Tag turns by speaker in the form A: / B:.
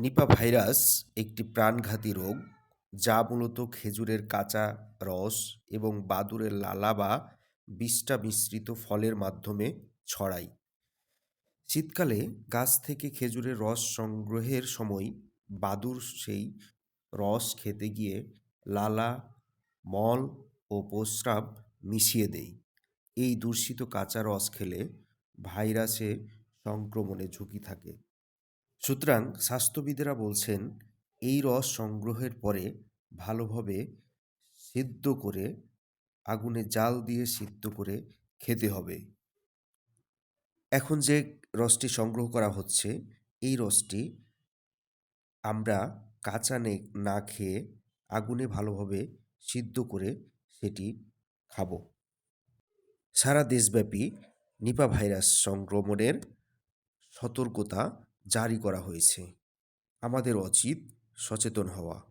A: Nipah virus একটি প্রাণঘাতী রোগ যা মূলত খেজুরের কাঁচা রস এবং বাদুড়ের লালা বা বিষ্ঠা মিশ্রিত ফলের মাধ্যমে ছড়ায়। শীতকালে গাছ থেকে খেজুরের রস সংগ্রহের সময় বাদুড় সেই রস খেতে গিয়ে লালা, মল ও প্রস্রাব মিশিয়ে দেয়। এই দূষিত কাঁচা রস খেলে ভাইরাসে সংক্রমণের ঝুঁকি থাকে। সুতরাং স্বাস্থ্যবিদেরা বলছেন এই রস সংগ্রহের পরে ভালোভাবে সিদ্ধ করে আগুনে জাল দিয়ে সিদ্ধ করে খেতে হবে। এখন যে রসটি সংগ্রহ করা হচ্ছে, এই রসটি আমরা কাঁচা না খেয়ে আগুনে ভালোভাবে সিদ্ধ করে সেটি খাবো। সারা দেশব্যাপী নিপা ভাইরাস সংক্রমণের সতর্কতা জারি করা হয়েছে। আমাদের উচিত সচেতন হওয়া।